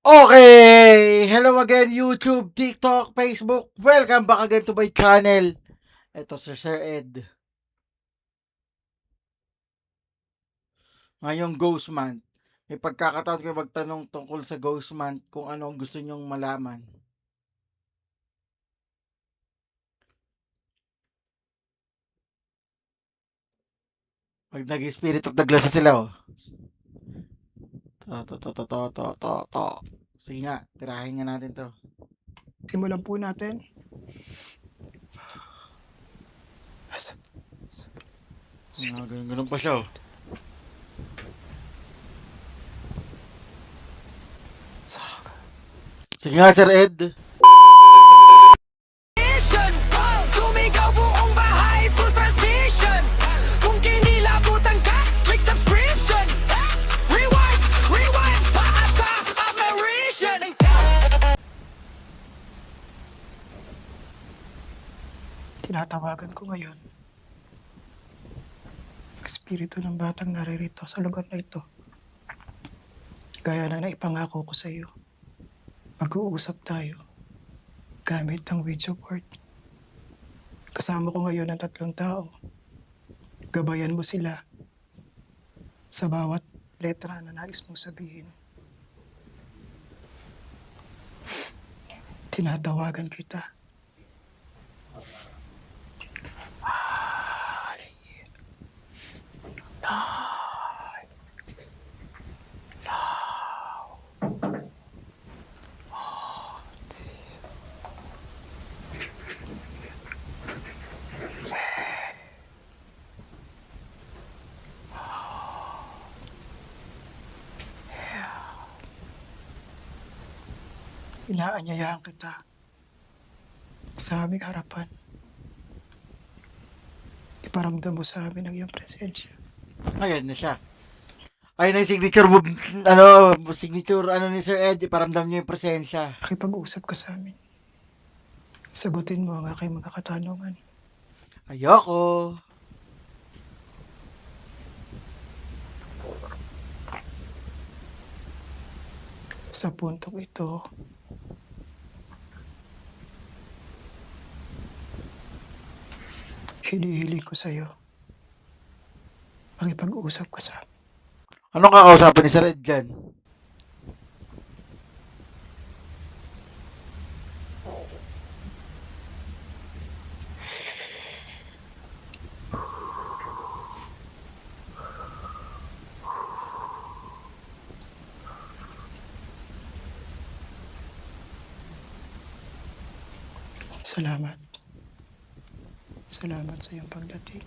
Okay! Hello again, YouTube, TikTok, Facebook. Welcome back again to my channel. Ito si Sir Ed. Ngayong Ghost Month. May pagkakataon kayo magtanong tungkol sa Ghost Month kung ano ang gusto nyong malaman. Pag nag-spirit of the glass na sila, oh. To. Sige nga, tirahin nga natin to. Simulan po natin. Ganun pa siya, oh. Sige nga, Sir Ed. Sumigaw buong bahay, full transmission. Kung kinilabutan ka, click subscription. Rewind, paasa, admiration. Tinatawagan ko ngayon ang espiritu ng batang naririto sa lugar na ito. Gaya na naipangako ko sa iyo. Mag-uusap tayo gamit ang video board. Kasama ko ngayon ang 3 tao. Gabayan mo sila sa bawat letra na nais mong sabihin. Tinatawagan kita. Inaanyayahan kita sa aming harapan. Iparamdam mo sa amin ang iyong presensya. Ayan na siya. Ayun na yung signature ni Sir Ed. Iparamdam niyo yung presensya. Pakipag-usap ka sa amin. Sagutin mo ang aking mga katanungan. Ayoko. Sa puntong ito, hinihiling ko sa iyo. Makipag-usap ka sa amin. Anong kakausapin ni Sir Ed dyan? Salamat. Salamat sa iyong pagdating.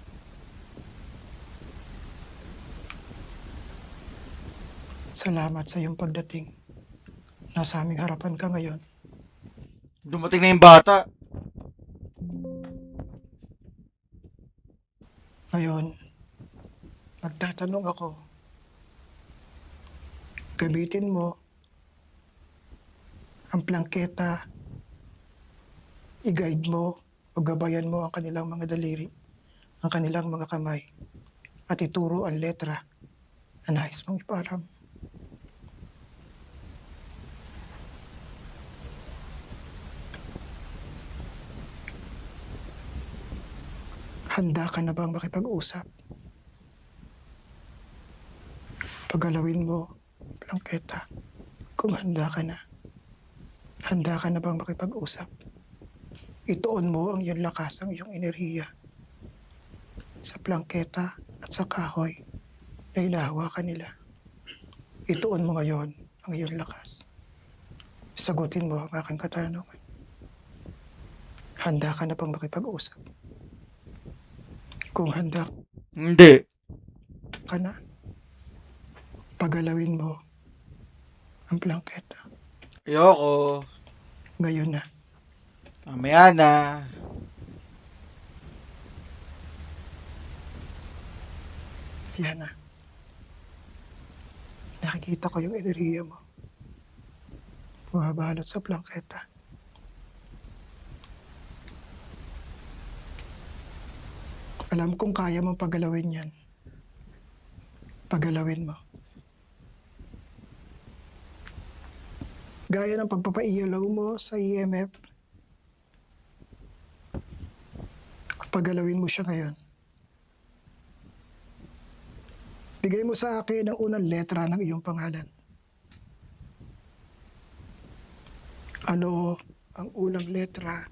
Salamat sa iyong pagdating. Nasa aming harapan ka ngayon. Dumating na yung bata. Ngayon, magtatanong ako. Gamitin mo ang plangketa. I-guide mo o gabayan mo ang kanilang mga daliri, ang kanilang mga kamay, at ituro ang letra na nais mong iparam. Handa ka na bang makipag-usap? Pagalawin mo ang plangketa kung handa ka na. Handa ka na bang makipag-usap? Ituon mo ang iyong lakas, ang iyong enerhiya sa plangketa at sa kahoy na hinahawakan nila. Ituon mo ngayon ang iyong lakas. Sagutin mo ang aking katanungan. Handa ka na bang makipag-usap? Kung handa Hindi. ka na, pagalawin mo ang plangketa. Ayoko. Ngayon na. Mamaya na. Yan na. Nakikita ko yung enerhiya mo. Bumabalot sa plangketa. Alam kong kaya mong pagalawin yan. Pagalawin mo. Gaya ng pagpapailaw mo sa EMF, pagalawin mo siya ngayon. Bigay mo sa akin ang unang letra ng iyong pangalan. Ano ang unang letra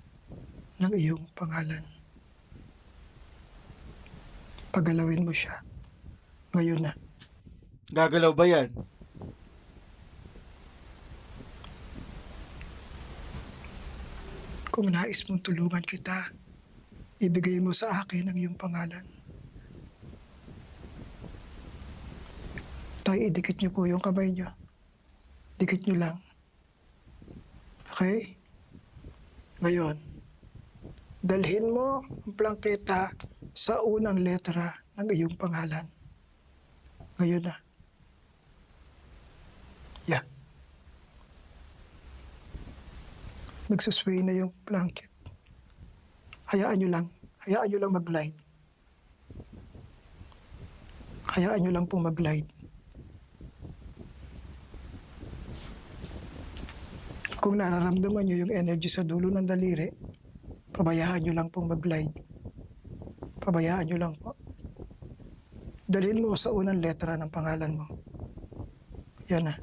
ng iyong pangalan? Pagalawin mo siya. Ngayon na. Gagalaw ba yan? Kung nais mong tulungan kita, ibigay mo sa akin ang iyong pangalan. Tay, idikit niyo po yung kamay niyo. Dikit niyo lang. Okay? Ngayon, dalhin mo ang plangketa sa unang letra ng iyong pangalan. Ngayon na. Yeah. Nagsusway na yung blanket. Hayaan nyo lang. Hayaan nyo lang mag-glide. Hayaan nyo lang pong mag-glide. Kung nararamdaman nyo yung energy sa dulo ng daliri, pabayaan nyo lang pong mag-glide. Pabayaan nyo lang po. Dalhin mo sa unang letra ng pangalan mo. Yan na.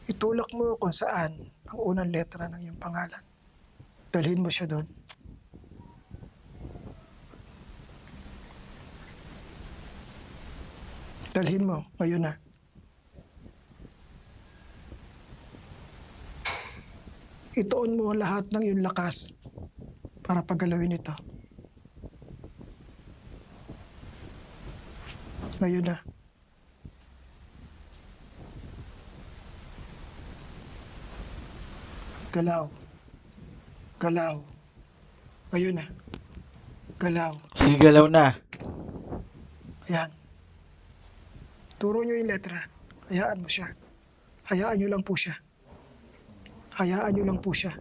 Itulak mo kung saan ang unang letra ng iyong pangalan. Dalhin mo siya doon. Dalhin mo. Ngayon na. Ituon mo lahat ng iyong lakas para paggalawin ito. Ngayon na. Galaw. Galaw. Ngayon na. Galaw. Sige, galaw na. Ayan. Turo nyo yung letra. Hayaan mo siya. Hayaan nyo lang po siya. Hayaan nyo lang po siya.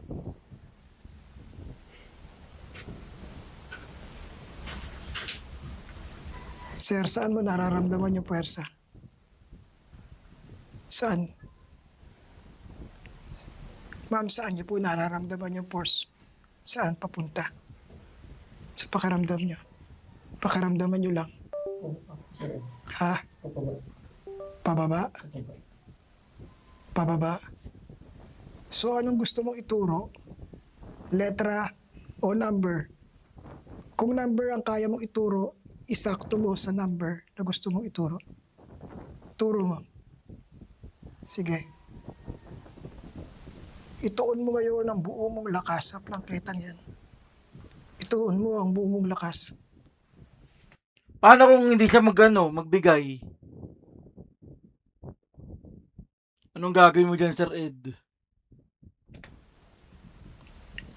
Sir, saan mo nararamdaman yung puwersa? Saan? Ma'am, saan niyo po nararamdaman yung force? Saan papunta? Sa pakiramdam niyo. Pakiramdaman niyo lang. Ha? Pababa? Pababa? So, anong gusto mong ituro? Letra o number? Kung number ang kaya mong ituro, isakto mo sa number na gusto mong ituro. Turo mo. Sige. Ituon mo ngayon ang buo mong lakas sa plangketang yan. Ituon mo ang buo mong lakas. Paano kung hindi siya magbigay? Anong gagawin mo dyan, Sir Ed?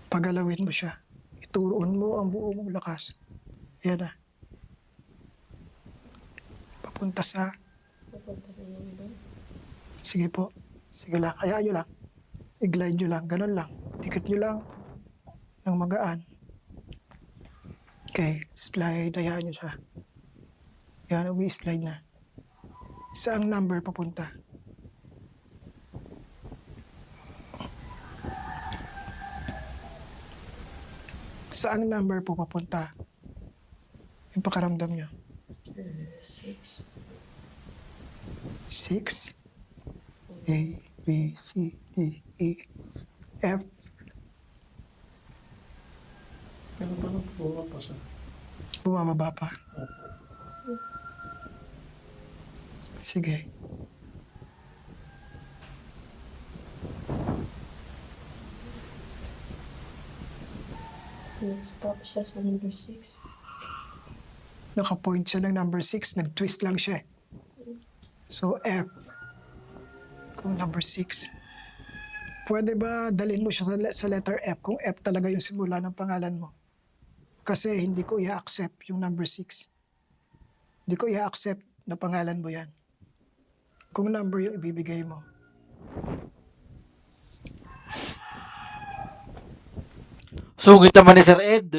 Pagalawin mo siya. Ituon mo ang buo mong lakas. Yan na. Papunta sa... Sige po. Sige lang. Hayaan nyo lang. I-glide nyo lang. Ganun lang. Dikit nyo lang ng magaan. Okay. Slide. Hayaan nyo siya. Yan. Umi-slide na. Saang number papunta? Saang number po papunta? Yung pakaramdam nyo. 6. A, B, C, D, E, F. Bumababa pa. Sige. Nag-stop siya sa number 6. Naka-point siya ng number 6. Nag-twist lang siya. So, F. Kung number 6. Pwede ba dalhin mo siya sa letter F kung F talaga yung simula ng pangalan mo? Kasi hindi ko i-accept yung number 6. Hindi ko i-accept na pangalan mo yan. Kung number yung ibibigay mo. Sugit naman ni Sir Ed.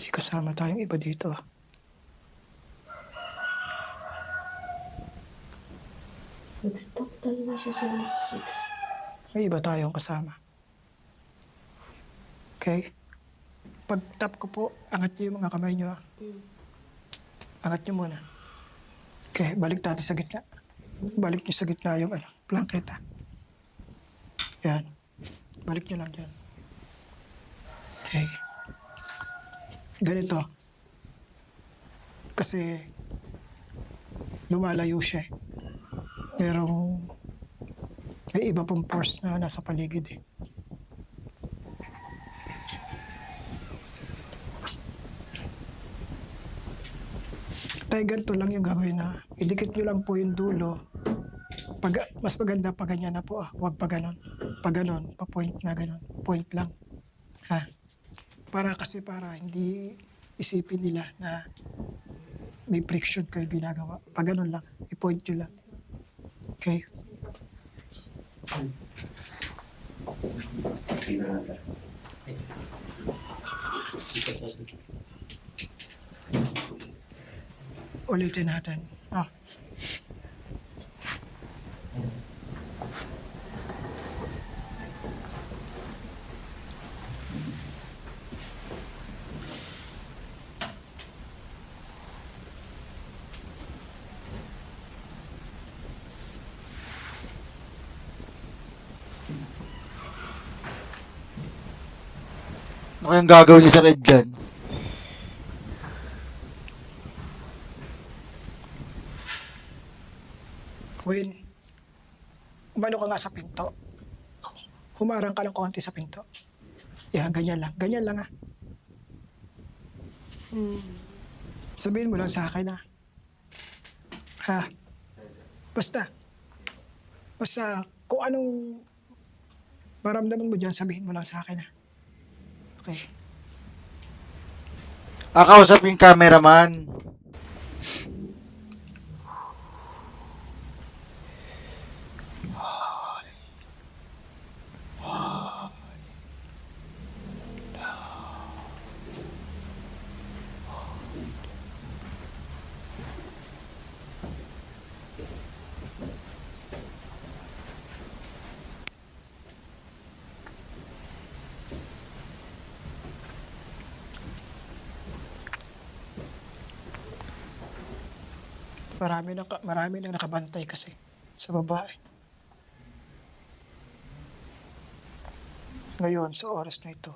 May kasama tayong iba dito. Nag-stop talaga siya sa number 6. May iba tayong kasama. Okay? Pag tap ko po, angat niyo yung mga kamay niyo. Angat niyo muna. Okay, balik natin sa gitna. Balik niyo sa gitna yung plangketa. Yan. Balik niyo lang dyan. Okay. Ganito. Kasi lumalayo siya eh. Pero may iba pong force na nasa paligid eh. Tayo ganito lang yung gagawin na idikit nyo lang po yung dulo. Mas maganda pa ganyan na po Huwag pa ganon. Pa ganon, pa point na ganon. Point lang. Ha? Para hindi isipin nila na may friction kayo ginagawa. Pa ganon lang. I-point nyo lang. Okay? Ulitin natin. Ano kayang gagawin ni Sir Ed dyan? When umano ka nga sa pinto, humarang ka lang konti sa pinto. Yan, ganyan lang. Ganyan lang Sabihin mo lang sa akin ha? Basta kung anong maramdaman mo dyan, sabihin mo lang sa akin Okay. Kausap yung cameraman. Marami nang nakabantay kasi sa babae. Ngayon, sa oras na ito,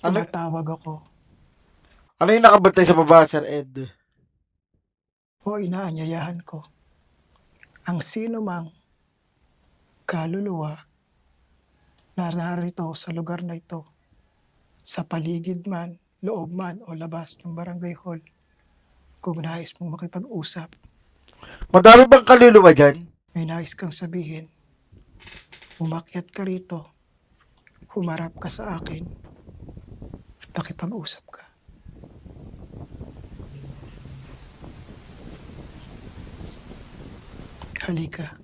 Ano? tumatawag ako Ano yung nakabantay sa baba, Sir Ed? o inaanyayahan ko ang sino mang kaluluwa na narito sa lugar na ito, sa paligid man, loob man o labas ng barangay hall, kung nais mong makipag-usap, Madami bang kaluluwa dyan? may nais kang sabihin, umakyat ka rito, humarap ka sa akin, at makipag-usap ka. Halika.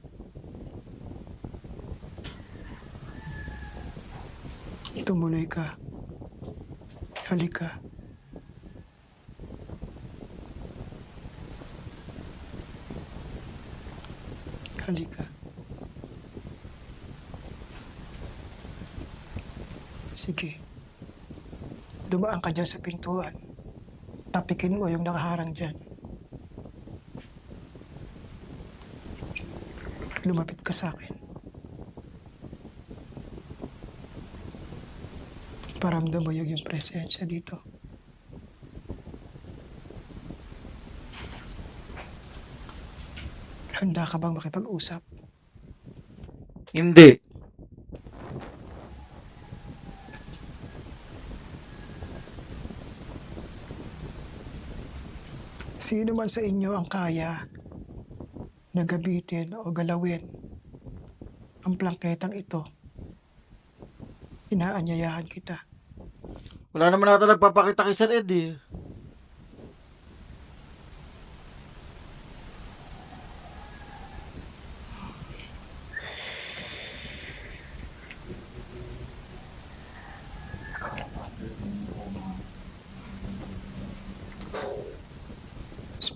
Tumuloy ka. Halika. Halika. Sige. Dumaan ka dyan sa pintuan. Tapikin mo yung nakaharang dyan. Lumapit ka sa akin. Paramdam mo yung presensya dito. Handa ka bang makipag-usap? Hindi. Sino man sa inyo ang kaya na gabitin o galawin ang plangketang ito, inaanyayahan kita. Wala naman nata nagpapakita kay Sir Ed eh.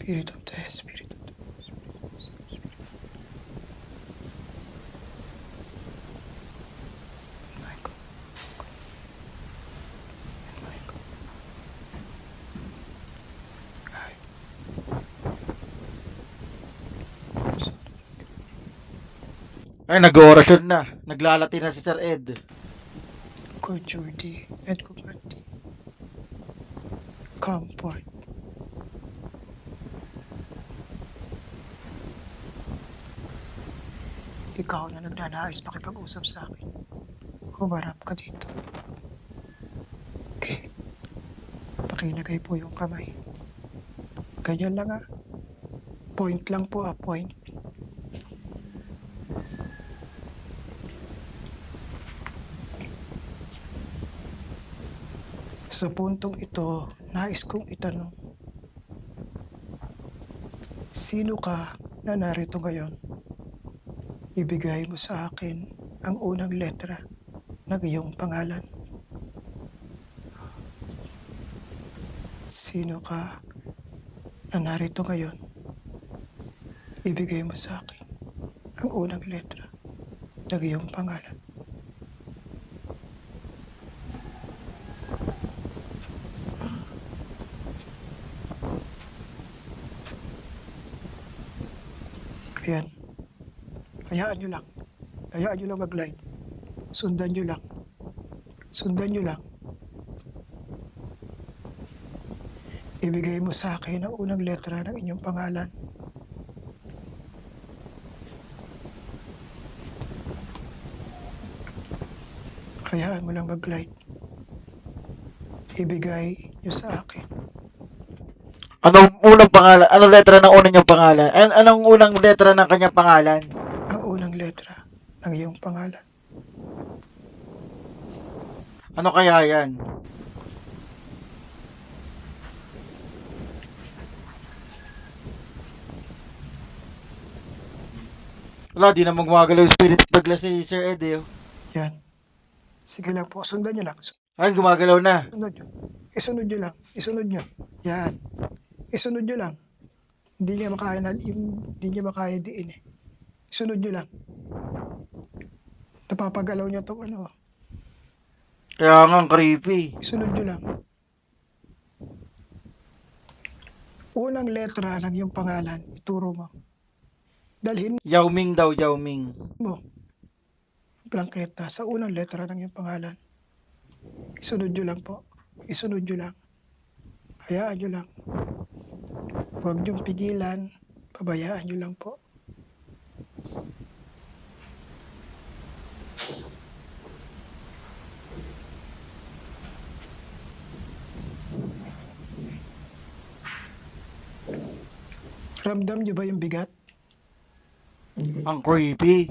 Spirit of the Spirit of the my God. My God. Ay. Ay, nag-orasyon na. Naglalati na si Sir Ed. Ko Judy and Kumati. Comfort. Ikaw na nagnanais makipag-usap sa akin. Humarap ka dito. Okay. Pakilagay po yung kamay. Ganyan lang ah. Point lang po ah, point. Sa puntong ito, nais kong itanong. Sino ka na narito ngayon? Ibigay mo sa akin ang unang letra ng iyong pangalan. Sino ka na narito ngayon? Ibigay mo sa akin ang unang letra ng iyong pangalan. Ayan. Hayaan nyo lang. Hayaan nyo lang mag-live. Sundan nyo lang. Sundan nyo lang. Ibigay mo sa akin ang unang letra ng inyong pangalan. Hayaan mo lang mag-live. Ibigay nyo sa akin. Anong unang pangalan? Anong letra ng unang niyang pangalan? Anong unang letra ng kanyang pangalan? Ang unang letra ng iyong pangalan. Ano kaya yan? Wala, di naman gumagalaw yung spirit of the glass si Sir Ed eh. Yan. Sige lang po. Sundan nyo lang. Ay, gumagalaw na. Sunod nyo. Isunod nyo lang. Isunod nyo. Yan. Isunod nyo lang. Hindi niya makaya hindi niya makaya diin eh. Isunod nyo lang. Napapagalaw niya itong ano. Kaya nga, ang creepy. Isunod nyo lang. Unang letra ng iyong pangalan, ituro mo. Dalhin Yao Ming daw, Yao Ming. mo. Plangketa sa unang letra ng iyong pangalan. Isunod nyo lang po. Isunod nyo lang. Hayaan nyo lang. Huwag niyong pigilan. Pabayaan nyo lang po. Ramdam nyo ba yung bigat? Ang creepy.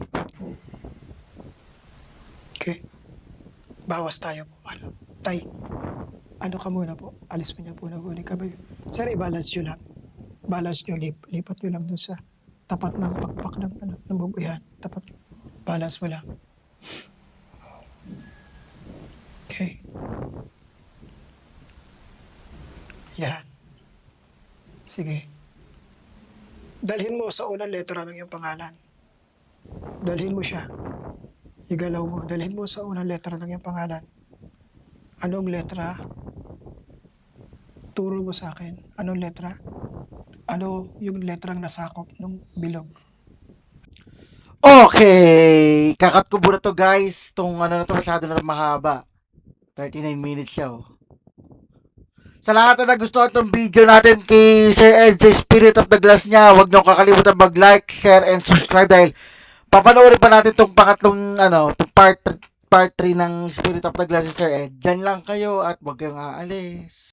Okay. Bawas tayo po. Ano? Tay. Ano ka muna po? Alis mo niya po na guni ka ba yun? Sir, i-balance nyo lang. Balance nyo. Lipat nyo lang dun sa tapat ng pakpak ng bubuyan. Tapat. Balance mo lang. Okay. Yan. Sige. Dalhin mo sa unang letra ng iyong pangalan. Dalhin mo siya. Igalaw mo. Dalhin mo sa unang letra ng iyong pangalan. Anong letra? Turo mo sa akin. Anong letra? Ano yung letrang nasakop ng bilog? Okay. Kakat ko muna to guys. Itong ano na to, masyado na mahaba. 39 minutes siya oh. Sa lahat na nagustuhan itong video natin kay Sir Ed sa Spirit of the Glass niya, huwag niyo kakalimutan mag-like, share, and subscribe dahil papanoorin pa natin itong pangatlong itong part 3 ng Spirit of the Glass ni Sir Ed. Diyan lang kayo at huwag kayong aalis.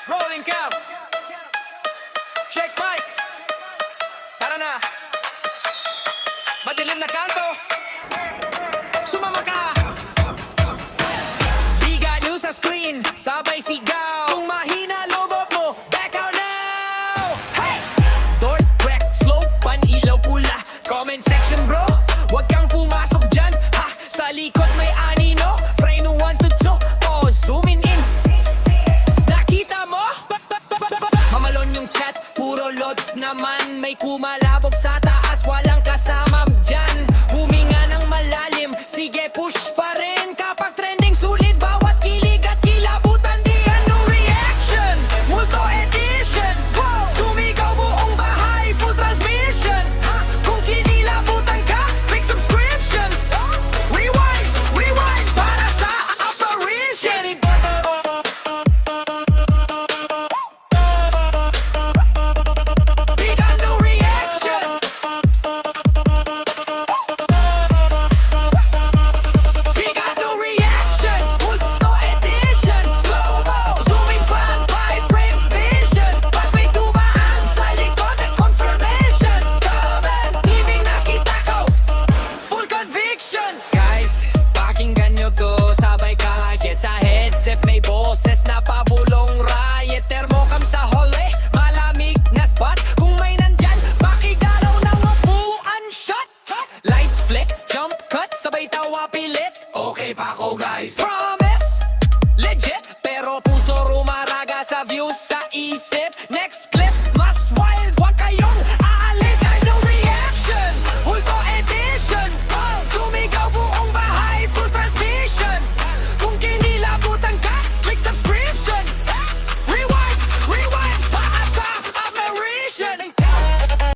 Rolling cam. Check mic. Tara na. Madilim na kanto. Sumama ka. Biga nyo sa screen. Sabay sigaw. Kung mahina lobot mo, back out now. Hey! Door, crack, slow, pan-ilaw pula. Comment section bro. Huwag kang pumasok dyan. Ha! Sa likod may anino. Frame 1 to 2. Oh, zooming in. Nakita mo flick, jump cut, sabay tawa pilit. Okay pa ako guys. From